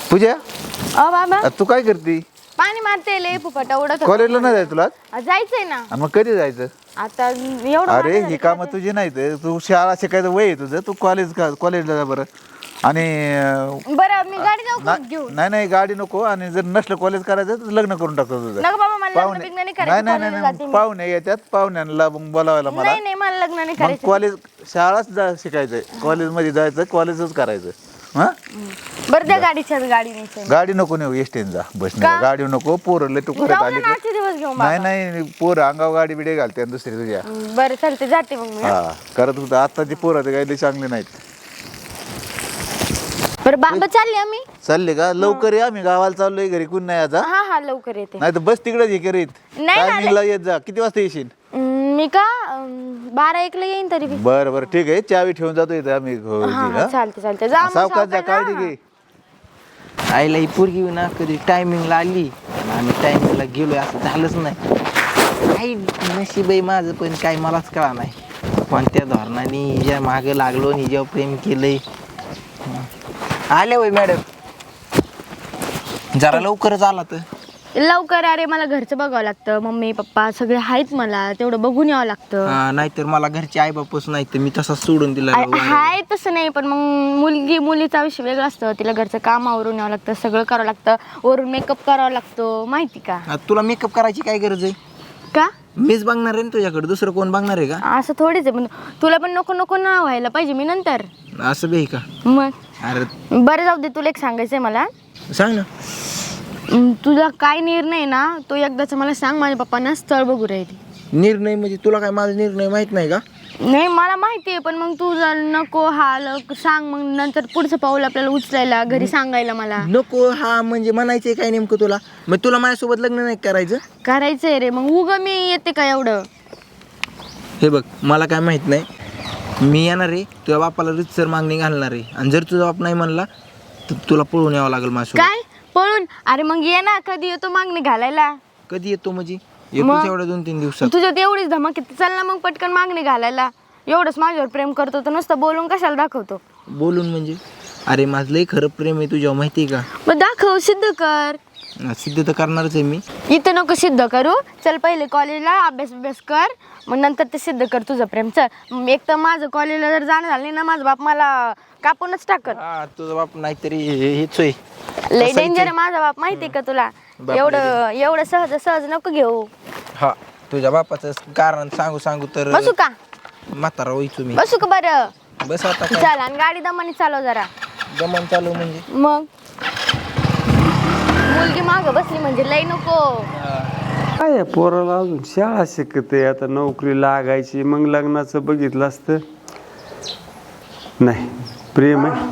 पूजा बाबा तू काय करती? पाणी मारते लय फुफाटा उडत कॉलेजला नाही जायचं तुला? जायचंय ना. मग कधी जायचं? आता एवढं अरे ही कामं तुझी नाही तर तू शाळा शिकायचं वय आहे तुझं, तू कॉलेजला जा बरं. आणि बरं मी गाडी जाऊ घेऊन. नाही गाडी नको, आणि जर नसलं कॉलेज करायचं तर लग्न करून टाकतो तुझं. नका बाबा मला लग्न बिग्न नाही करायचं. नाही पाहुणे येतात, पाहुण्यांना बोलावायला मला. नाही मला लग्न नाही मग करायचं. कॉलेज शाळाच शिकायचंय, कॉलेजमध्ये जायचं, कॉलेजच करायचं. हा बरं त्या गाडी नाही. गाडी नको नेऊ, एसटीने जा, बसने गाडी नको. पोरं लय तू करत आली आजचे दिवस घेऊन. नाही पोरं अंगावर गाडी बिडे घालते दुसरी तुझ्या. बरं चालते जाते मग मी. हा करत होतं, आत्ताची पोरं ते काही चांगले नाहीत. बरं बाबा चालले आम्ही. चालले का? लवकर या, आम्ही गावाला चाललोय, घरी कोण नाही आता. हा लवकर येते. नाही तर बस तिकडेच हे करीत. टायमिंगला येत जा. किती वाजता येशील? मी का 12-1 ला येईन तरी. बरं ठीक आहे, चावी ठेवून जातो इथं आम्ही. चालते जा सावकाश जा, काळजी घे. आईला ही पोरगी ना कधी टायमिंगला आली आणि टायमिंगला गेलोय असं झालंच नाही. काही नशीब आहे माझं, पण काही मलाच कळा नाही कोणत्या धोरणाने हिच्या मागं लागलो आणि हिच्यावर प्रेम केलंय. आले होय मॅडम, जरा लवकरच आला तर. लवकर. अरे मला घरचं बघावं लागतं, मम्मी पप्पा सगळे आहेत, मला तेवढं बघून यावं लागतं. नाहीतर मला घरचे आई बापच नाही तर मी तसा सोडून दिला. हाय तसं नाही, पण मग मुलीचा विषय वेगळा असतं. तिला घरचं काम आवरून यावं लागतं, सगळं करावं लागतं, वरून मेकअप करावा लागतो, माहिती का? तुला मेकअप करायची काय गरज आहे? का? मीच बघणार आहे ना तुझ्याकडे, दुसरं कोण बघणार आहे का? असं थोडीच आहे, पण तुला पण नको ना व्हायला पाहिजे मी नंतर. असं बी का? मग अरे बरं जाऊ दे, तुला एक सांगायचंय मला. सांग ना. तुझा काय निर्णय ना तो एकदाच मला सांग. माझ्या पप्पांना स्थळ बघू राहिली. निर्णय म्हणजे तुला काय माझा निर्णय माहित नाही का? नाही मला माहिती आहे, पण मग तू जर नको सांग, मग नंतर पुढचं पाऊल आपल्याला उचलायला घरी सांगायला मला नको. हा म्हणजे म्हणायचंय काय नेमकं तुला? मग तुला माझ्यासोबत लग्न नाही करायचंय रे. मग उग मी येते का एवढं? हे बघ, मला काय माहित नाही. मी येणार आहे, तुझ्या बापाला रितसर मागणी घालणार आहे, आणि जर तुझा बाप नाही म्हणला तर तुला पळून यावं लागेल माझ्यासोबत. काय पळून? अरे मग ये ना, कधी येतो मागणी घालायला? कधी येतो म्हणजे? येतोच एवढ्या 2-3 दिवसात. तुझ्यात एवढीच धमक आहे, चल ना मग पटकन मागणी घालायला. एवढंच माझ्यावर प्रेम करतो तर नुसतं बोलून कशाला दाखवतो? बोलून म्हणजे? अरे माझं लय खरं प्रेम आहे तुझ्यावर, माहिती आहे का? मग दाखव, सिद्ध कर. सिद्ध तर करणारच आहे मी. इथं नको सिद्ध करू, चल पहिले कॉलेजला अभ्यास कर, मग नंतर ते सिद्ध कर तुझं प्रेम. चल. एक तर माझं कॉलेजला जर जाणं झालं ना, माझा बाप मला कापूनच टाकत. तुझा बाप नाहीतरी हेच होय. लय डेंजर आहे माझा बाप, माहितीये का तुला? एवढं सहज नको घेऊ. हा, तुझ्या बापाचं कारण सांगू तर बसू का? म्हातारा व्हायचो मी. बसू का? बरं बस आता काय. चल, आणि गाडी दमाने चालव जरा. गमन चालू म्हणजे? मग मुलगी मागं बसली म्हणजे लय नको. काय पोराला अजून शाळा शिकते, आता नोकरी लागायची, मग लग्नाचं बघितलं असतं. नाही प्रेम आहे.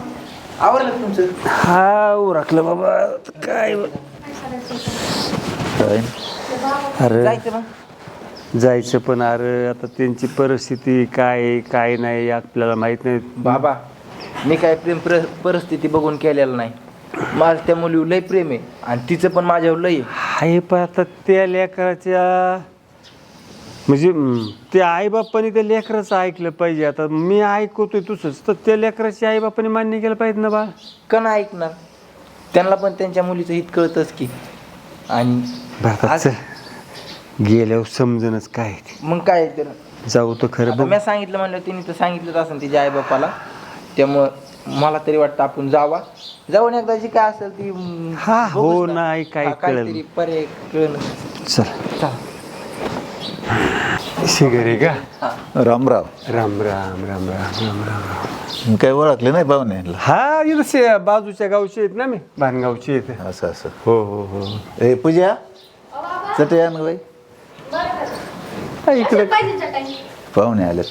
आवडलं तुमचं? हा उरकलं बाबा. काय अरे जायचं ना. जायचं, पण अरे आता त्यांची परिस्थिती काय नाही आपल्याला माहित नाही बाबा. मी काय प्रेम परिस्थिती बघून केलेलं नाही. माझं त्या मुलीवर लय प्रेम आहे, आणि तिचं पण माझ्यावर लय आहे. पण आता त्या लेकराच्या म्हणजे त्या आईबापाने त्या लेकराचं ऐकलं पाहिजे. आता मी ऐकतोय तुझंच, तर त्या लेकराच्या आईबापाने मान्य केलं पाहिजे ना बा. का नाही ऐकणार? त्यांना पण त्यांच्या मुलीचं हित कळतच की. आणि गेल्यावर समजणच काय मग काय तर जाऊ तर खरं. मी सांगितलं म्हणलं, तिने तर सांगितलंच असं तिच्या आई बापाला. त्यामुळं मला तरी वाटतं आपण जाऊन एकदा जी काय असेल ती. हा हो नाही काय कळेल. पर्याय कळलं. चल शिगरे का? राम राम. राम राम राम राम राम राम. काय ओळखले नाही पाहुणे? हा इथं बाजूच्या गावचे आहेत ना, मी भानगावचे आहेत. असं. हो हो हो. ए पूजा, चटे या ना बाई. इकडे पाहुणे आलेत.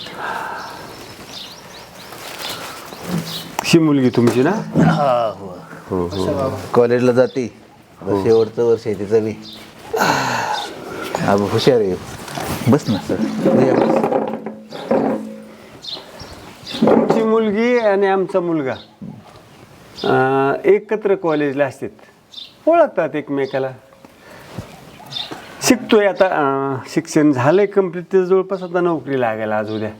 ही मुलगी तुमची ना? हो हो. कॉलेजला जाते, शेवटचं वर्ष आहे तिचं बी. अगं हुशार आहे. बस ना सर. तुमची मुलगी आणि आमचा मुलगा एकत्र कॉलेजला असतात, ओळखतात एकमेकाला. शिकतोय आता, शिक्षण झालंय कम्प्लीट. ते जवळपास आता नोकरी लागायला आज उद्या.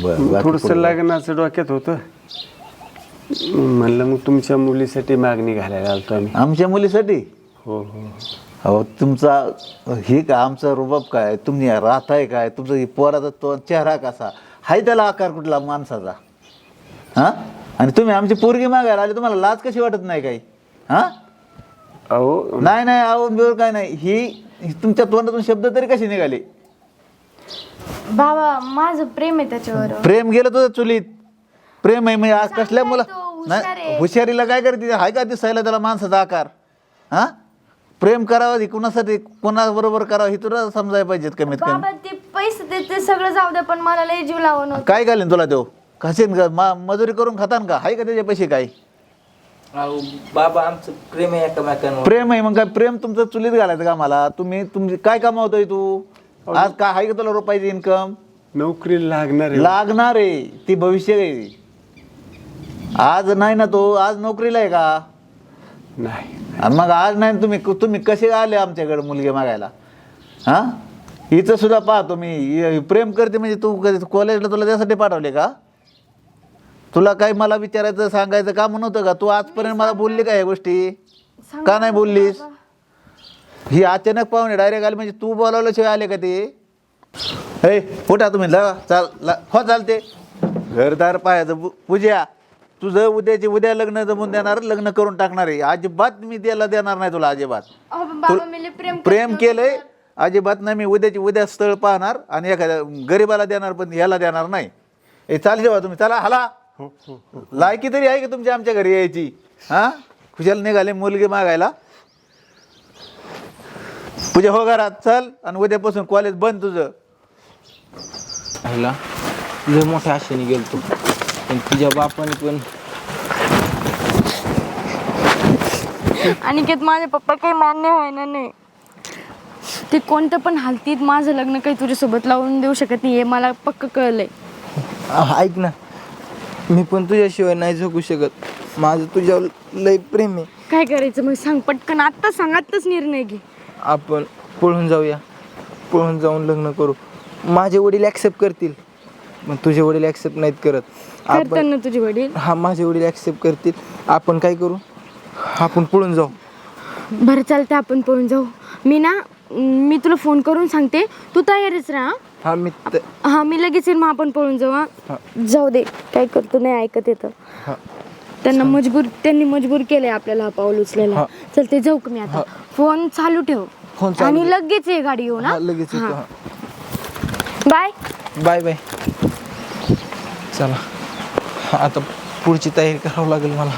बरं. थोडंसं लग्नाचं डोक्यात होतं, म्हणलं मग तुमच्या मुलीसाठी मागणी घालायला आलतो आम्ही. आमच्या मुलीसाठी? हो हो. अहो तुमचा हे का आमचा रुबाब काय, तुम्ही राहताय काय, तुमचं हे पोराचा तो चेहरा कसा हाय, त्याला आकार कुठला माणसाचा? हां, आणि तुम्ही आमची पोरगी मागायला आले, तुम्हाला लाज कशी वाटत नाही काही? हां, अहो नाही नाही, अहो बिवर काय नाही, ही तुमच्या तोंडातून शब्द तरी कसे निघाले? बाबा माझं प्रेम आहे त्याच्यावर. प्रेम गेलं तुझं चुलीत? प्रेम आहे म्हणजे आज कसल्या मुला तो हुशार आहे. नाही, हुशारीला काय करते? हाय का दिसायला त्याला माणसाचा आकार? हां, प्रेम करावं हे कुणासाठी, कोणाबरोबर करावं हे तुला समजायला पाहिजेत कमीत कमी. बाबा ते पैसे ते सगळं जाऊ दे, पण मला लय जीव लावून होतं. काय घालेन तुला देऊ? खाशीन का? मजुरी करून खातान का? हाय का त्याचे पैसे? काय अहो बाबा आमचं प्रेम आहे एकमेकांवर. प्रेम आहे मग काय प्रेम तुमचं चुलीत घालायचं का? मला तुमची काय कमावतोय तू आज? काय हाय का तुला रुपयाची इन्कम? नोकरी लागणार आहे. लागणार आहे, ती भविष्य आहे. आज नाही ना तो, आज नोकरीला आहे का? नाही. आणि मग आज नाही, तुम्ही कसे आले आमच्याकडे मुलगी मागायला? हां, हिचं सुद्धा पाहतो मी, प्रेम करते म्हणजे तू कॉलेजला तुला त्यासाठी पाठवले का? तुला काही मला विचारायचं सांगायचं का नव्हतं का? तू आजपर्यंत मला बोलली का या गोष्टी? का नाही बोललीस? ही अचानक पाहुणे डायरेक्ट आले म्हणजे तू बोलावल्याशिवाय आले का ते? हे उठा तुम्ही, हो चालते. घरदार पाहायचं पूजा, तुझं उद्या लग्न जमून देणार, लग्न करून टाकणार आहे. अजिबात मी त्याला देणार नाही तुला, अजिबात. बाबा मी लय प्रेम केलंय, अजिबात नाही. मी उद्या स्थळ पाहणार आणि एखाद्या गरीबाला देणार, पण ह्याला देणार नाही. हे चाल जेव्हा तुम्ही चला हाला. लायकी तरी आहे का तुमची आमच्या घरी यायची? हां, खुशाल निघाले मुलगी मागायला. पूजा हो घरात चल, आणि उद्यापासून कॉलेज बंद तुझं. ह्याला लय मोठ्या आशेने गेलतो, पण तुझ्या बापाने पण. अनिकेत माझे पप्पा काही मान्य व्हायना नाही. ते कोणतं पण हालतीत माझं लग्न काही तुझ्यासोबत लावून देऊ शकत नाही, हे मला पक्क कळलंय. ऐक ना, मी पण तुझ्याशिवाय नाही जगू शकत. माझं तुझ्यावर लय प्रेम आहे. काय करायचं मग सांग पटकन, आत्ता सांग, आत्ताच निर्णय घे. आपण पळून जाऊया, पळून जाऊन लग्न करू. माझे वडील ॲक्सेप्ट करतील, पण तुझे वडील ॲक्सेप्ट नाहीत करत. करतात ना तुझे वडील? हा, माझे वडील ॲक्सेप्ट करतील. आपण काय करू, आपण पळून जाऊ. बरं चालतं, आपण पळून जाऊ. मी तुला फोन करून सांगते, तू तयारीच राहा. हा मी लगेच येईल, मग आपण पळून जाऊ. हा, जाऊ दे, काय करतो नाही ऐकत येतं. त्यांनी मजबूर केलंय आपल्याला हा पाऊल उचलायला. चल ते जाऊ का मी आता? फोन चालू ठेव आणि लगेच ये गाडी येऊ ना. लगेच येतो. Bye bye bye. चला आता पुढची तयारी करावं लागेल मला.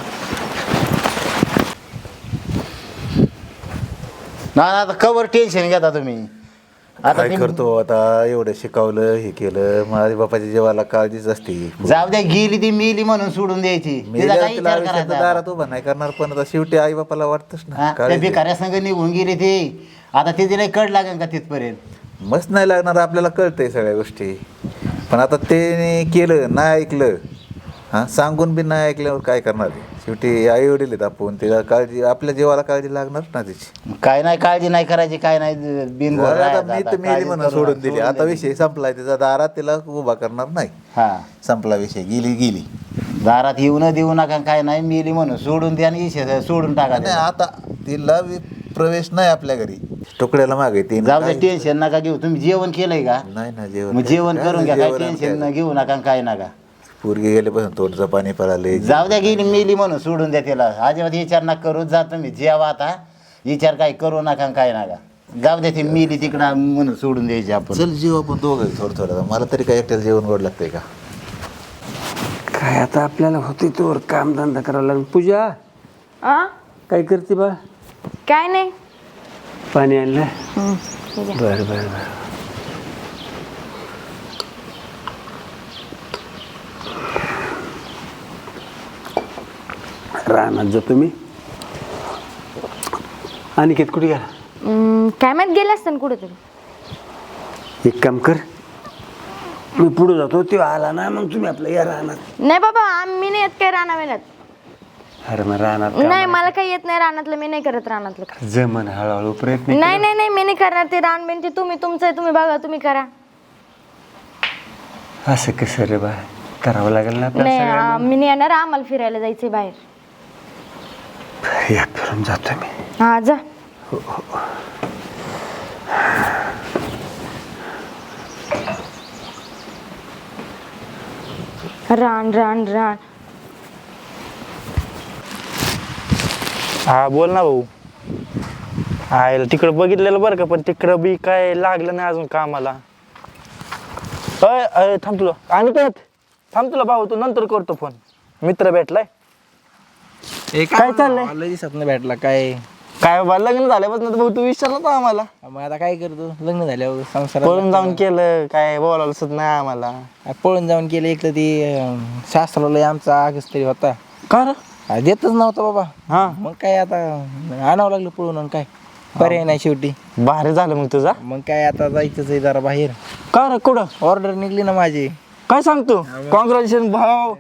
ना आता कवर टेन्शन घेता तुम्ही? आता काय करतो आता? एवढं शिकवलं, हे केलं, माझ्या बापाच्या जीवाला काळजीच असते. जाऊ द्या, गेली ती मेली म्हणून सोडून द्यायची. तिचा काही विचार करायचा? दारात उभा नाही करणार, पण आता शेवटी आई बापाला वाटतच ना. त्या भिकाऱ्या संघ निघून गेली ती, आता ते तिला कड लागेल का तिथपर्यंत? मस्त नाही लागणार, आपल्याला कळतंय सगळ्या गोष्टी. पण आता ते केलं नाही ऐकलं, हां, सांगून बी नाही ऐकल्यावर काय करणार? शेवटी आई वडील आहेत आपण, तिला काळजी, आपल्या जीवाला काळजी लागणार ना तिची. काय नाही काळजी नाही करायची, काय नाही बिनगोर आता राहायचं. मी तर मेली म्हणून सोडून दिली. आता विषय संपलाय, तिचा दारात तिला उभा करणार नाही. हा, संपला विषय, गेली. दारात येऊ न देऊ नका, काय नाही, मेली म्हणून सोडून द्या आणि सोडून टाका. नाही, आता तिला प्रवेश नाही आपल्या घरी, तुकड्याला मागे. जाऊ द्या, टेन्शन नका घेऊ. तुम्ही जेवण केलंय का? नाही ना, जेवण मग जेवण करून घ्या, काय टेन्शन घेऊ नका, काय नका. पोरगी गेल्यापासून तोंडचं पाणी पळाले. जाऊ द्या, गेली मेली म्हणून सोडून द्या तिला. अजिबात विचार नका करू. जा तुम्ही जेवा आता, विचार काय करू नका, काय नका. जाऊ द्या, ती मेली तिकडं म्हणून सोडून द्यायची आपण. चल जेव आपण दोघं थोडं. मला तरी काय एकट्याला जेवण गोड लागतंय का? काय आता आपल्याला होते तोवर कामधंदा करावा लागेल. पूजा काय करते बा? काय नाही. पाणी आणलं? बरं. रानात जातो मी. अनिकेत कुठे गेला? काय माहित, गेले असतं कुठेतरी. एक काम कर, मी पुढे जातो, ते आला ना मग तुम्ही आपलं या रानात. नाही बाबा, मी नाही येत काय रानात. अरे मग रानात नाही, मला काही येत नाही रानातलं, मी नाही करत रानातलं. जमन हळूहळू प्रयत्न. नाही, मी नाही करणार ते रानबेन. ते तुमचं आहे, तुम्ही बघा, तुम्ही करा. असं कसं रे बा? करावं लागेल ना आपल्याला नाही सगळ्यांना. मी नाही येणार, आम्हाला फिरायला जायचंय बाहेर. या फिरून जातो मी. हा जा. रान रान रान. हा बोल ना भाऊ. आयला तिकडं बघितलेलं बरं का, पण तिकडं बी काय लागलं नाही अजून कामाला. अय अय थांब तुला आणि थांब तुला भाऊ, तू नंतर करतो फोन. मित्र भेटलाय. काय चाललंय? लय दिसत नाही भेटला काय. काय बाबा लग्न झाल्यापासून तर भाऊ तू विचारलं तर आम्हाला. मग आता काय करतो, लग्न झाल्यावर संसार पळून जाऊन केलं काय बोलायला सुद्धा नाही आम्हाला. पळून जाऊन केलं. एक तर ती शास्त्राला आमचा आगच तरी होता, का रे? देतच नव्हता बाबा. हा मग काय आता आणावं लागलं पळून, आणि काय पर्याय नाही शेवटी. भारी झालं मग तुझा. मग काय आता जायचंच आहे जरा बाहेर. का रे कुठं? ऑर्डर निघली ना माझी. काय सांगतो? कॉंग्रॅच्युलेशन भाऊ.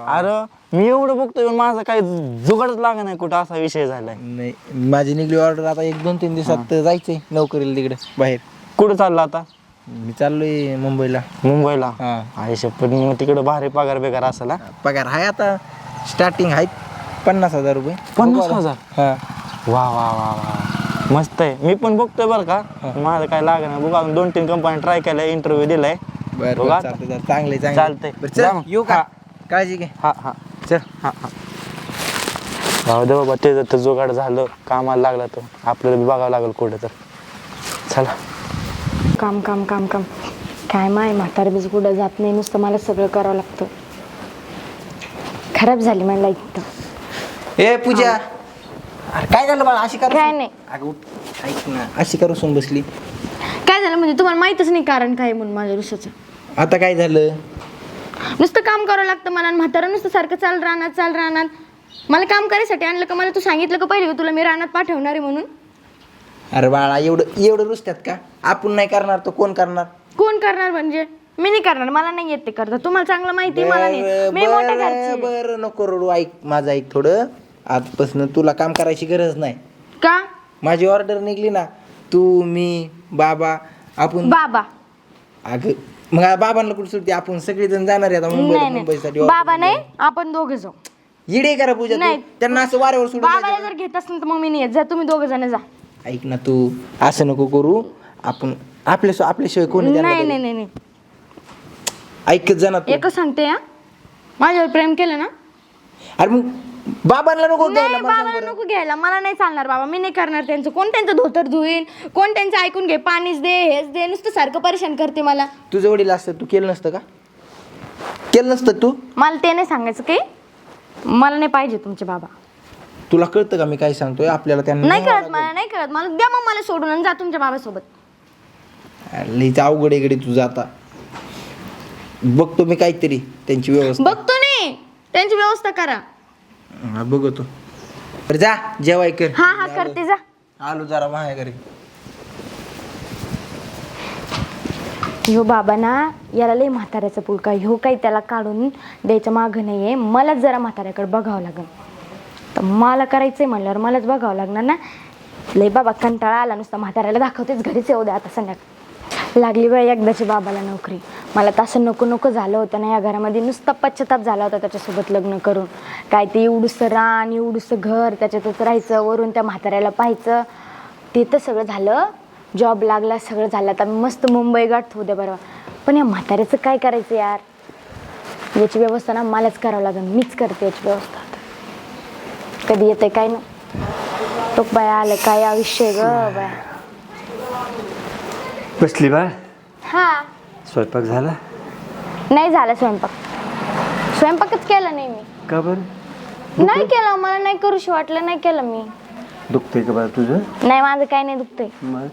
अरे मी एवढं बघतोय पण माझा काही जुगाडच लागा नाही कुठं, असा विषय झालाय. नाही माझी निघली ऑर्डर. आता 1-2-3 दिवसात जायचंय नोकरीला तिकडे बाहेर. कुठं चालला आता? मी चाललोय मुंबईला. मुंबईला? हा. आयुष्य पण मग तिकडे भारी पगार बेगार असेल हा? पगार आहे आता स्टार्टिंग आहे 50,000 रुपये. 50,000? हा. वा वा वा वा मस्त आहे. मी पण बघतोय बरं का, माझं काय लागणार बघू. अजून 2-3 कंपनी ट्राय केलाय, इंटरव्ह्यू दिलाय. बरं बघा. चालतंय चांगले चालतंय. बरं जा चल मग. येऊ का? हा. काळजी घे. हा हा चल. हा हा जाऊ दे बाबा, ते जर जुगाड झालं कामाला लागला तर आपल्याला बी बघावं लागेल कुठं तर. चला. काम काम काम काम. काय माय म्हातार बीज कुठं जात नाही, नुसतं मला सगळं करावं लागतं. खराब झाली मला इथं. ए पूजा, अरे काय झालं बाळा? अशी करू काय नाही. अगं उठ. ऐक ना, अशी करू सून बसली. काय झालं म्हणजे तुम्हाला माहितच नाही कारण काय म्हणून माझ्या रुसाचं. आता काय झालं? नुसतं काम करावं लागतं मला, आणि म्हातारा नुसतं सारखं चाल रानात. मला काम करायसाठी आणलं का? मला तू सांगितलं का पहिले तुला मी रानात पाठवणार आहे म्हणून? अरे बाळा एवढं रुसत्यात का? आपण नाही करणार तर कोण करणार? कोण करणार म्हणजे? मी नाही करणार, मला नाही येत ते करता. तुम्हाला चांगलं माहिती आहे, मला नाही. मी मोठ्या घरची आहे. बरं नको रडू. ऐक माझं, ऐक थोडं. आजपासून तुला काम करायची गरज नाही. का? माझी ऑर्डर निघली ना, तू मी बाबा आपण. बाबा? अगं मग बाबांना कुठे सुटते? आपण सगळेजण जाणार आहे आता नाही मुंबईसाठी. नाही बाबा नाही, आपण दोघं जाऊ. येडे करा पूजा तू. नाही. त्यांना असं वाऱ्यावर सोडून बाबाला जर घेत असेल तर मग मी नाही येत. जा तुम्ही दोघं जण जा. ऐक ना तू, असं नको करू. आपण आपल्याशिवाय कोणी नाही त्यांना नाही नाही नाही. ऐकत जा ना तू. एकच सांगते हा, माझ्यावर प्रेम केलं ना. अरे मग बाबांना नको नाही घ्यायला, मला सांग बाबाला बरं. नको घ्यायला. मला नाही चालणार बाबा, मी नाही करणार त्यांचं. कोण त्यांचं धोतर धुईन, कोण त्यांचं ऐकून घे, पाणीच दे, हेच दे, नुसतं सारखं परेशान करते मला. तुझं वडील असतं तू केलं नसतं का? केलं नसतं तू? मला ते नाही सांगायचं काही. मला नाही पाहिजे तुमचे बाबा. तुला कळतं का मी काय सांगतोय? आपल्याला त्यांना नाही कळत मला, नाही कळत मला. द्या मग मला सोडून आणि जा तुमच्या बाबासोबत. लईच अवघड इकडे तुझं. आता बघतो मी काहीतरी त्यांची व्यवस्था. बघतो नाही, त्यांची व्यवस्था करा. हा बघतो. बरं जा जेवाय कर. हा हा करते, जा. आलो जरा माझ्या घरी. ह्यो बाबा ना, याला लय म्हाताऱ्याचा पुलका. ह्यो काही त्याला काढून द्यायचं मागं नाहीये. मलाच जरा म्हाताऱ्याकडे बघावं लागेल. तर मला करायचंय म्हणल्यावर मलाच बघावं लागणार ना. लय बाबा कंटाळा आला नुसता. म्हाताऱ्याला दाखवतेच, घरीच येऊ द्या आता संध्याकाळ. लागली वेळ एकदाची बाबाला नोकरी. मला तर असं नको नको झालं होतं ना या घरामध्ये. नुसता पश्चाताप झाला होता त्याच्यासोबत लग्न करून. काय ते एवढुसं रान, एवढुसं घर, त्याच्यातच राहायचं, वरून त्या म्हाताऱ्याला पाहायचं. ते तर सगळं झालं, जॉब लागला, सगळं झालं. आता मस्त मुंबई गाठ होऊ द्या बरं. पण या म्हाताऱ्याचं काय करायचं यार? याची व्यवस्था ना मलाच करावं लागेल. मीच करते याची व्यवस्था. कधी येते काय ना. तो बाया आलं काय आयुष्य ग बाया. बसली बा. हा स्वयंपाक झाला? नाही झाला स्वयंपाक. स्वयंपाकच केला नाही मी. का बरं? नाही केलं, मला नाही करूशी वाटलं, नाही केलं मी. दुखतंय का बा तुझं? नाही माझं काही नाही दुखतंय. मग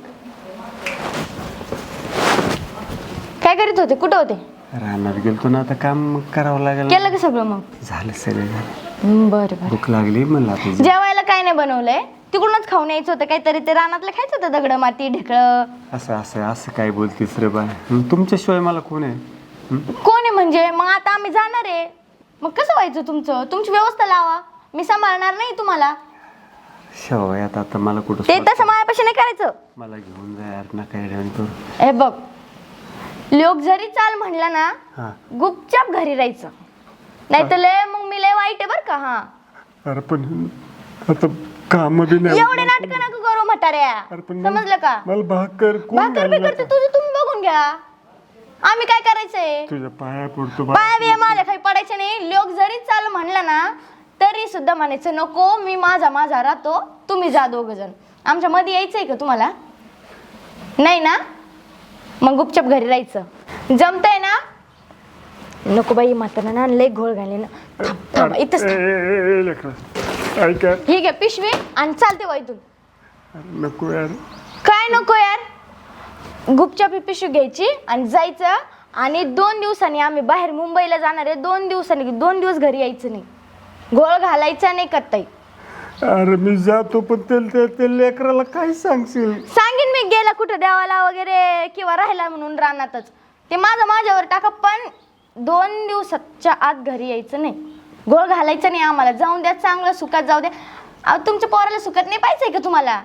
काय करीत होते? कुठं होते? राहणार गेलतो ना, आता काम करावं लागेल. केलं का सगळं मग? झालं सगळं झालं. बरं बरं. भूक लागली म्हणलं आता जेवायला काय नाही बनवलंय? तिकडूनच खाऊन यायचं होतं काहीतरी. ते रानातलं खायचं होतं, दगड माती ढेकळं. असं काय बोलतीस रे बा? तुमच्याशिवाय मला कोण आहे? कोण आहे म्हणजे? मग आता आम्ही जाणार आहे, मग कसं व्हायचं तुमचं? तुमची व्यवस्था लावा, मी सांभाळणार नाही तुम्हाला. शेवय आता मला कुठं ते तसं मायापाशी नाही करायचं. मला घेऊन जा यार ना काय तो. हे बघ, लोक जरी चाल म्हणला ना, हा गुपचाप घरी राहायचं. नाही तर लय मग मी लय वाईट आहे बरं का. हा अरे पण आता काम बी नाही एवढे नाटक नका करू म्हाताऱ्या, अरे पण समजलं का. मला भाकर कोण भाकर घालणार? बिकर तुझं तुम्ही बघून घ्या, आम्ही काय करायचंय. तुझ्या पाया पडतो पाया बिया माझ्या काही पडायचे नाही. लोक जरी चाल म्हणलं ना तरी सुद्धा म्हणायचं नको, मी माझा राहतो, तुम्ही जा दोघ जण. आमच्या मध्ये यायचंय का तुम्हाला? नाही ना, मग गुपचाप घरी राहायचं. जमतंय ना. नको बाई म्हातारा ना लय घोळ घाले ना. थांब इथंच ऐका ठीक आहे पिशवी आणि चालते वा इथून. नको यार. काय नको यार, गुपचाप ही पिशवी घ्यायची आणि जायचं. आणि 2 दिवसांनी आम्ही बाहेर मुंबईला जाणार आहे. 2 दिवसांनी 2 दिवस घरी यायचं नाही, घोळ घालायचा नाही करताई. अरे मी जातो पण ते लेकराला काय सांगशील? सांगेन मी गेला कुठं देवाला वगैरे किंवा राहिला म्हणून रानातच, ते माझ्यावर टाका. पण 2 दिवसाच्या आत घरी यायचं नाही, घोळ घालायचं नाही आम्हाला. जाऊन द्या, चांगलं सुखात जाऊ द्या. तुमच्या पोराला सुखात नाही पाहिजे का तुम्हाला?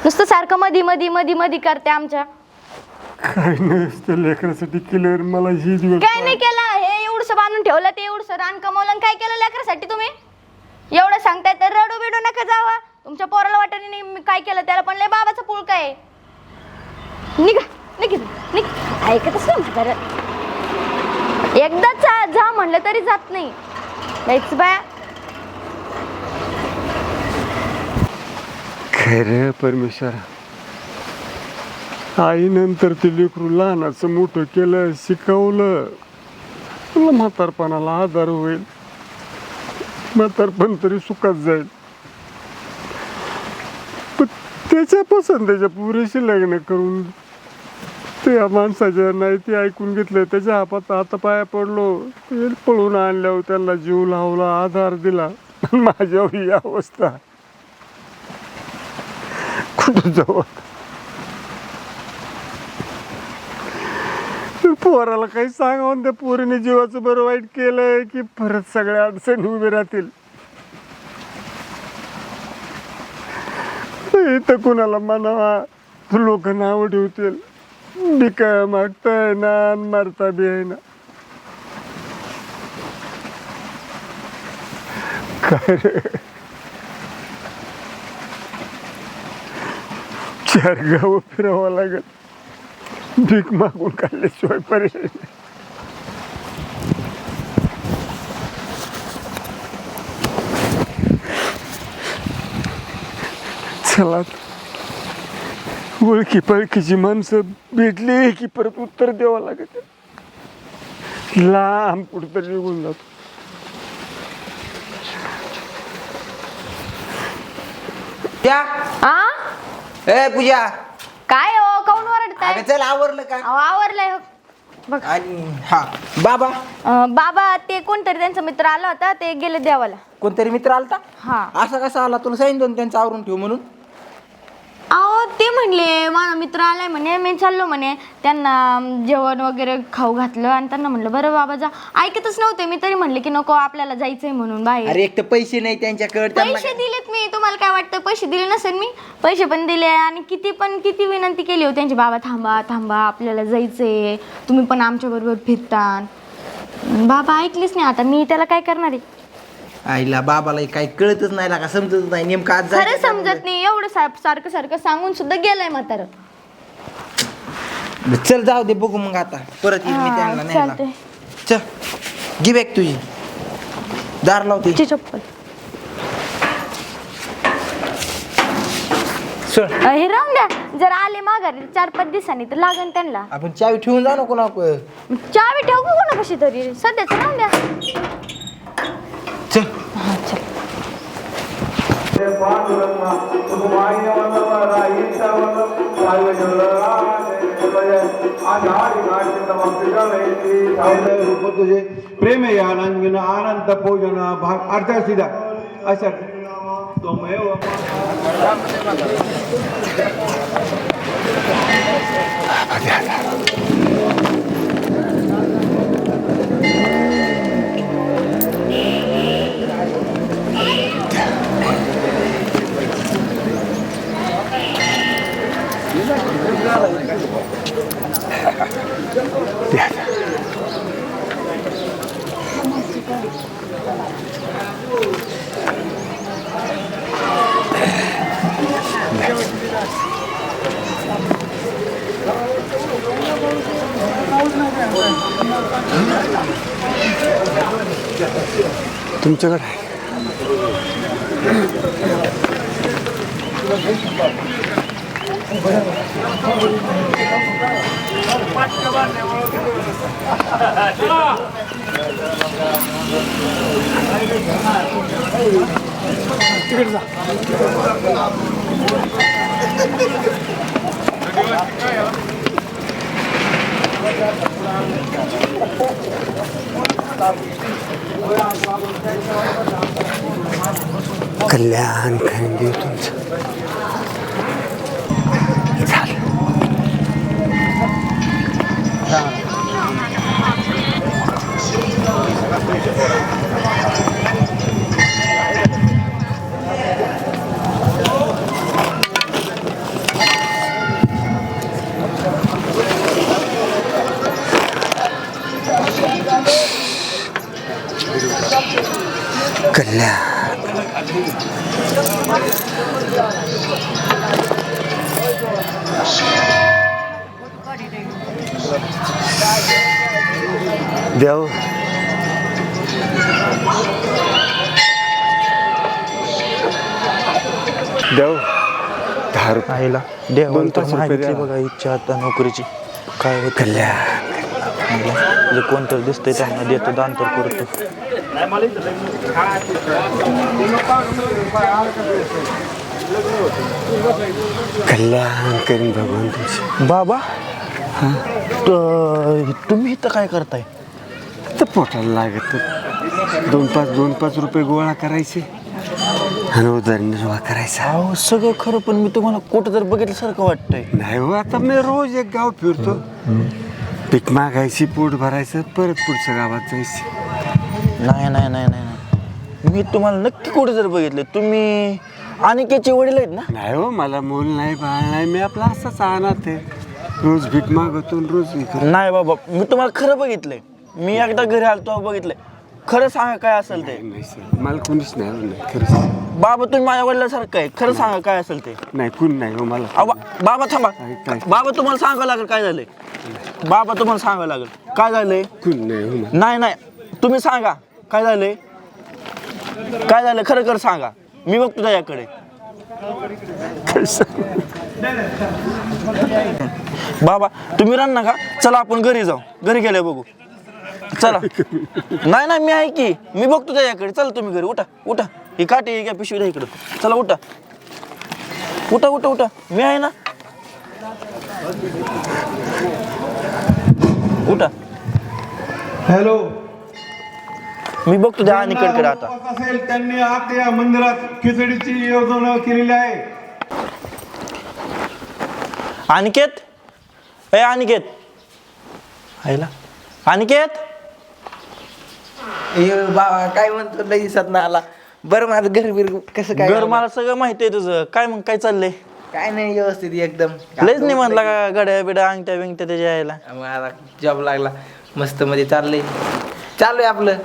नुसतं सारखं मधी करते आमच्या. काय नसतं लेकरासाठी केलं मला ही दिवस. काय नाही केलं, हे एवढंसं बांधून ठेवलं, ते एवढंसं रान कमवलं आणि काय केलं लेकरासाठी तुम्ही? एवढं सांगताय तर रडू बिडू नका जावा. तुमच्या पोराला वाटत नाही मी काय केलं, त्याला पण लय बाबाचं पुळका आहे. निघ ऐकतच नाही म्हातारं. एकदाच जा म्हणलं तरी जात नाही. जायचं बाया. खरं परमेश्वर, आई नंतर ते लेकरू लहानाचं मोठं केलं, शिकवलं. तुला म्हातारपणाला आधार होईल, म्हातारपण तरी सुखात जाईल. पण त्याच्या पसंतीच्या पुरेशी लग्न करून त्या माणसाच्या नाही ते ऐकून घेतलं, त्याच्या हातात पाया पडलो, ते पळून आणल्यावर त्याला जीव लावला, आधार दिला. माझ्यावर ही अवस्था, कुठं जाऊ? पोराला काही सांगावं, त्या पोरीने जीवाचं बरं वाईट केलंय की परत सगळ्या अडचणी उभे राहतील. इथं कुणाला म्हणावा, लोक नावं ठेवतील. बिका मागताय ना, मारता बी आहे ना. काय रे, 4 गावं फिरावं लागेल, भीक मागून काढल्याशिवाय पर्याय नाही. चला, ओळखी पाळखीची माणसं भेटली की परत उत्तर द्यावं लागत. लांब कुठतरी निघून जातो. ए पूजा, काय हो, काऊन ओरडताय? अगं चल आवरलं का? अहो, आवरलंय हो. बघ आणि हा बाबा, बाबा ते कोणतरी त्यांचा मित्र आला होता, ते गेले देवाला. कोणतरी मित्र आलता? हा. असा कसा आला? तुला सांगितलं त्यांचं आवरून ठेव म्हणून. अहो ते म्हणले माझा मित्र आलाय म्हणे, मी चाललो म्हणे. त्यांना जेवण वगैरे खाऊ घातलं आणि त्यांना म्हणलं बरं बाबा जा. ऐकतच नव्हते मी, तरी म्हणले की नको आपल्याला जायचंय म्हणून बाहेर. अरे एक तर पैसे नाही त्यांच्याकडे. पैसे दिलेत मी. तुम्हाला काय वाटतं पैसे दिले नसेल मी? पैसे पण दिले आणि किती विनंती केली होती त्यांची, बाबा थांबा आपल्याला जायचंय, तुम्ही पण आमच्या बरोबर फिरता. बाबा ऐकलीच नाही. आता मी त्याला काय करणार आहे? आईला बाबाला काही कळतच नाही का, समजत नाही नेमकं आज खरं समजत नाही. एवढं सारखं सांगून सुद्धा गेलाय म्हातारं. चल जाऊ दे, बघू मग आता परत येईल मी त्यांना नाही. चालतंय. चल घे बॅग तुझी, दार लावते. ची चप्पल चल हे राहून द्या. जर आले माघारी 4-5 दिवसांनी तर लागन त्यांना. आपण चावी ठेवून जाऊ नको ना. चावी ठेवू का कशी तरी, सध्याच राहून द्या. चल हा चल. तुझे प्रेम आनंद आनंद भोजन भाग अर्धा सीधा अशा तुमच्याकडे आहे. कल्याण करून देऊ तुमचं. झालं. कल्याण देव देव 10 रुपये आईला देवाला तर 2 तास रुपये माहिती द्या. बघा इच्छा आता नोकरीची काय होत कल्याण कोणतर दिसतंय त्यांना देतो दान तर करतो. कल्याण करीन भगवान तुमचं. बाबा तुम्ही इथं काय करताय? तर पोटाला लागत 2-5 रुपये गोळा करायचे आणि उदरनिर्वाह करायचा. अहो सगळं खरं, पण मी तुम्हाला कुठं तर बघितल्यासारखं वाटतंय. नाही हो, आता मी रोज एक गाव फिरतो, पीक मागायची, पोट भरायचं, परत पुढच्या गावात जायचं. नाही नाही नाही नाही नाही, मी तुम्हाला नक्की कुठे जर बघितले. तुम्ही अनिकेतचे वडील आहेत ना? नाही हो, मला मूल नाही, बाळ नाही, मी आपला असाच अनाथ आहे. रोज भीक मागतो आणि रोज हे करतो. नाही बाबा, मी तुम्हाला खरं बघितलंय. मी एकदा घरी आलतो बघितलंय. खरं सांगा काय असेल ते. नाही सर, मला कोणीच नाही, नाही खरंच बाबा तुम्ही माझ्या वडिलांसारखं आहे. खरं सांगा काय असेल ते. नाही, कोण नाही हो मला. अहो, बाबा थांबा. काय? बाबा तुम्हाला सांगावं लागेल काय झालंय. बाबा तुम्हाला सांगावं लागेल काय झालंय. कोण नाही हो मला. नाही नाही, तुम्ही सांगा काय झालंय. काय झालं खरं खरं सांगा, मी बघतो त्याच्याकडे. बाबा तुम्ही रान नका, चला आपण घरी जाऊ. घरी गेले बघू, चला. नाही नाही, मी आहे की, मी बघतो त्याच्याकडे. चला तुम्ही घरी, उठा उठा. ही काठी घ्या, पिशवी द्या इकडं. चला उठा उठा उठा उठा, मी आहे ना. उठा, हॅलो. मी बघतो त्या अनिकेतकडे आता. असेल त्यांनी आता या मंदिरात खिचडीची योजना केलेली आहे. अनिकेत, ए अनिकेत, आईला अनिकेत. बाबा काय म्हणतो, लई दिसत ना आला. बरं माझं घर बिर कसं काय? घर मला सगळं माहिती आहे तुझं. काय मग काय चाललंय? काय नाही, व्यवस्थित एकदम. लयच नाही म्हणला का गड्या बिड्या अंगठ्या बिंगट्या त्याच्या यायला. मग आता जॉब लागला, मस्त मध्ये चाललंय. चालू आहे आपलं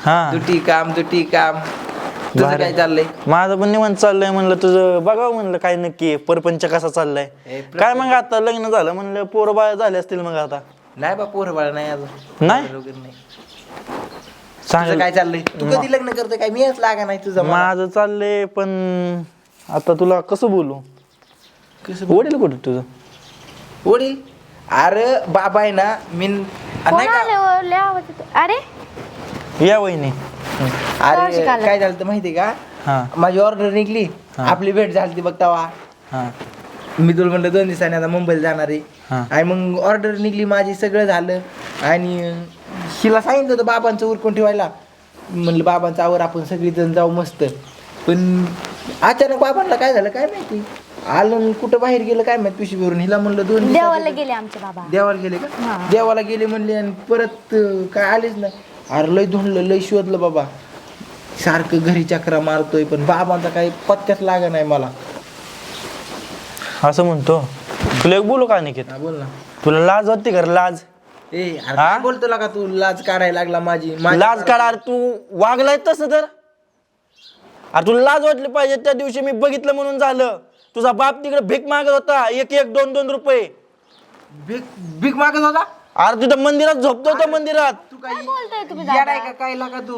हा दुटी काम. तुझं बरं. काय चाललंय? माझं पण निवांत चाललंय. म्हणलं तुझं बघावं, म्हणलं काय नक्की परपंच कसा चाललाय. काय मग आता लग्न झालं म्हणलं, पोरं बाळ झाले असतील मग आता. नाही बा, पोरं बाळ नाही अजून. नाही? पोरं वगैरे नाही. सांग तुझं काय चाललंय? तू कधी लग्न करतोय? काय मीच लागा नाही तुझं मला. माझं चाललंय, पण आता तुला कसं बोलू. कसं वडील कुठे तुझं? वडील? अरे बाबा आहे ना, मी कोण नाही का? आले हो? लय आवाज येतो. अरे या वहिनी. अरे शिकायला. काय झालं माहितीये का, हा माझी ऑर्डर निघली, आपली भेट झाली बघ तेव्हा. हा मी तुला म्हणलं 2 दिवसांनी आता मुंबईला जाणार आहे. हा. आणि मग ऑर्डर निघली माझी, सगळं झालं. आणि हिला सांगितलं होतं बाबांचं उरकून ठेवायला. म्हणलं बाबांचं आवर, आपण सगळीजण जाऊ मस्त. पण अचानक बाबांना काय झालं काय माहिती, आलं आणि कुठं बाहेर गेलं काय माहिती पिशवीवरून. हिला म्हणलं 2 दिवसात देवाला गेले आमचे बाबा. देवाला गेले का? हा. देवाला गेले म्हणले आणि परत काय आलेच नाही. अरे लय धुंडलं, लय शोधलं बाबा. सारखं घरी चक्रा मारतोय, पण बाबांचा काही पत्त्याच लागा नाही मला. असं म्हणतो. तुला एक बोलू का अनिकेत? हा, बोल ना. तुला लाज वाटते का रे, लाज? ए अरे हा? काय बोलतो का तू? लाज काढायला लागला माझी. लाज काढा. अरे तू वागलाय तसं तर. अरे तुला लाज वाटली पाहिजे. त्या दिवशी मी बघितलं म्हणून झालं. तुझा बाप तिकडे भीक मागत होता, 1-1, 2-2 रुपये. भीक मागत होता? अरे तिथं मंदिरात झोपतो तो मंदिरात. तू काय बोलताय तुम्ही येडाय का काय लागा तू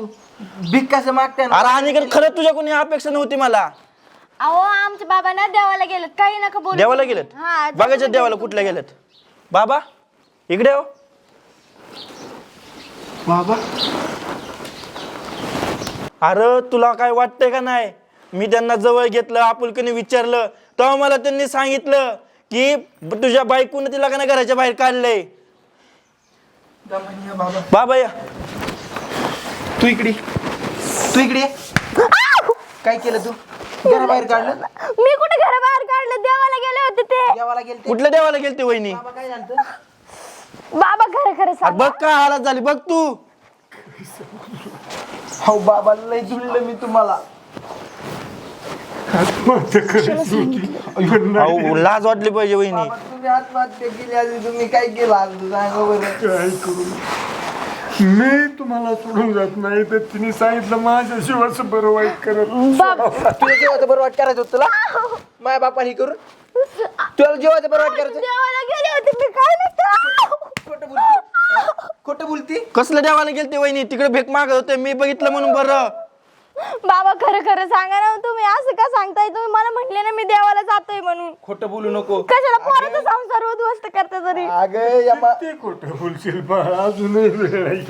भीक कसं मागताय ना? अरे आणि खरंच तुझ्या कोणी अपेक्षा नव्हती मला. अहो आमचे बाबा ना देवाला गेलेत, काही नका बोलू. देवाला गेलेत? हा, बघायच्या देवाला कुठल्या गेलेत? बाबा इकडे हो. बाबा अरे तुला काय वाटतंय का नाही, मी त्यांना जवळ घेतलं, आपुलकीने विचारलं, तेव्हा मला त्यांनी सांगितलं की तुझ्या बायकोने तिला का नाही घराच्या बाहेर काढलंय. बाबा बाबा या. तू इकडे ये. काय केलं तू घराबाहेर काढलं? मी कुठे घराबाहेर काढलं, देवाला गेले होते ते. देवाला गेलते? कुठल्या देवाला गेलते वहिनी? बाबा काय झालं? बाबा खरं खरं अरे सांग. बघ काय हालत झाली बघ तू. हो बाबा लय जुळलं मी तुम्हाला. आत्महत्या करायची होती पण नाही. अहो, लाज वाटली पाहिजे वहिनी. बाबा तुम्ही आत्महत्या केली आणि तुम्ही काय केलं आज सांगा बरं. काय करू मी तुम्हाला सोडून जात नाही तर तिने सांगितलं माझ्या जीवाचं बरं वाईट करत. तुझ्या जीवाचं बरं वाट करायचं होतं तुला माझ्या बापाने हे करून तुला जीवाचं बरं वाट करायचं. देवाला गेले होते मी, काय नव्हतं. खोटं बोलती हा? खोटं बोलती. कसल्या देवाला गेलते वहिनी? तिकडे भेक मागत होते, मी बघितलं म्हणून. बरं बाबा खरं खरं सांगा ना, तुम्ही असं का सांगताय? तुम्ही मला म्हटले ना मी देवाला जातोय म्हणून. खोटं बोलू नको. कशाला पोराचा संसार उद्ध्वस्त करता तरी? अगं या मा- ते खोटं बोलशील बाळा, अजूनही वेळ आहे.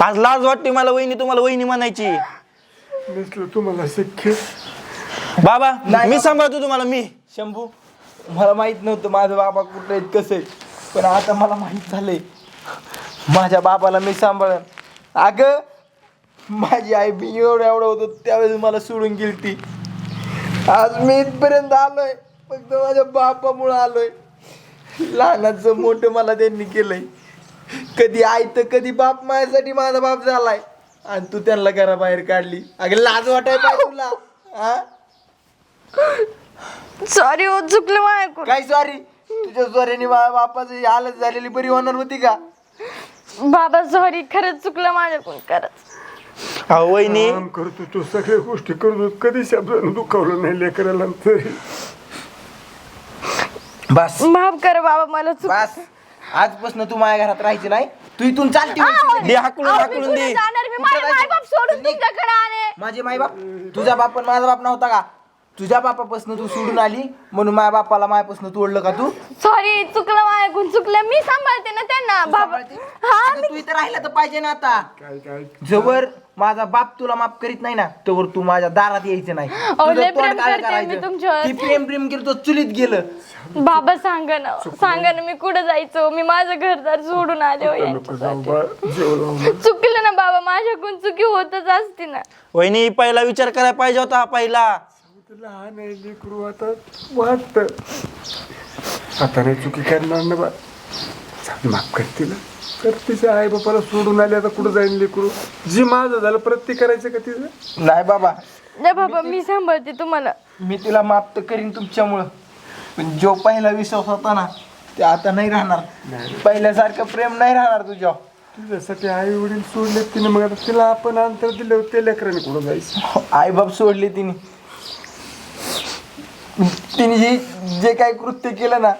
आज लाज वाटते मला वहिनी, तुम्हाला वहिनी म्हणायची. नसलं तुम्हाला शक्य. बाबा मी सांभाळतो तुम्हाला. मी शंभू मला माहित नव्हतं माझा बाबा कुठं आहेत कसं आहे, पण आता मला माहित झालंय माझ्या बाबाला मी सांभाळन. अगं माझी आई बी एवढं होतो त्यावेळेस मला सोडून गेलती. आज मी इथपर्यंत आलोय फक्त माझ्या बापामुळं आलोय. लहानाचं मोठं मला त्यांनी केलंय. कधी आई तर कधी बाप माझ्यासाठी माझा बाप झालाय आणि तू त्यांना घराबाहेर काढली. अगं लाज वाटाय पाहिजे तुला हा? सॉरी हो, चुकलं माझ्याकडून. काय सॉरी? तुझ्या स्वारीने माझ्या बापाची हालत झालेली बरी होणार होती का? बाबा सॉरी, खरंच चुकलं माझ्याकडून, खरंच. अहो वहिनी, काम करतो तो सगळ्या गोष्टी करतो, कधी शब्दानं दुखावलं नाही लेकराला तरी. बस माफ कर बाबा, मला चुक. बस आजपासून तू माझ्या घरात राहायची नाही. तू इथून चालती दे हाकलून अहो, मी हाकलून कुठे दे. जाणार? मी माझे मायबाप सोडून तुमच्याकडे आले. माझे माय बाप तुझा बाप पण माझा बाप नव्हता का? तुझ्या बापापासून तू सोडून आली म्हणून माझ्या बापाला माझ्यापासून तोडलं का तू? सॉरी, चुकलं माझ्याकडून, चुकलं. मी सांभाळते ना त्यांना बाबा. हा, अगं, तू इथं राहिला तर पाहिजे ना आता. काय काय जवळ माझा बाप तुला माफ करीत नाही ना तोवर तू माझ्या दारात यायचं नाही. तुझं लय तोंड प्रेम काळं करते मी करायचं. तुमच्यावर. ती प्रेम केलं तो चुलीत गेलं. बाबा सांगा ना मी कुठं जायचो? मी माझं घरदार सोडून आले हो नको जाऊ यांच्यासाठी. बा, जेव लावून. चुकलं ना बाबा, माझ्याकडून चुकी होतच असते ना. वहिनी पहिला विचार करायला पाहिजे होता हा पहिला. लहान आहे लेकरू, आता वाटत आता नाही चुकी करणार ना बा. चाल, माफ कर तिला. तर तिच्या आई बापाला सोडून आले, आता कुठं जाईन लेकरू? जी माझं झालं प्रत्येक करायचं का तिचं? नाही बाबा नाही बाबा, मी सांभाळते तुम्हाला. मी तुला माफ तर करीन तुमच्यामुळं, पण जो पहिला विश्वास होता ना ते आता नाही राहणार. पहिल्यासारखं प्रेम नाही राहणार तुझ्या. तुझ्यासाठी आई वडील सोडले तिने, मग आता तिला आपण अंतर दिलं होतं, त्या लेकराने कुठं जायचं? आई बाप सोडले तिने. तिने जे काही कृत्य केलं ना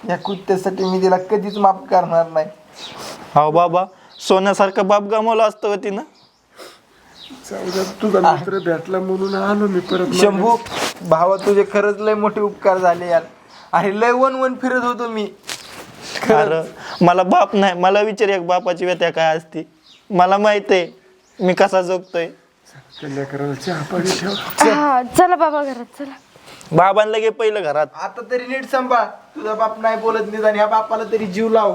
या कृत्यासाठी मी तिला कधीच माफ करणार नाही. हो बाबा, सोन्यासारखं बाप गमावलं असतं हो तिनं. जाऊ द्या, तुझा मित्र भेटला म्हणून आलो मी परत. शंभू भावा तुझे खरंच लय मोठे उपकार झाले यार. अरे लय वन फिरत होतो मी. अरे मला बाप नाही, मला विचार एक बापाची व्यथा काय असती. मला माहित आहे मी कसा जगतोय. त्या लेकराला चहा पाणी ठेव. हा, चला बाबा घरात चला. बाबांना घे पहिलं घरात. आता तरी नीट सांभाळ. तुझा बाप नाही बोलत निदान ह्या बापाला तरी जीव लाव.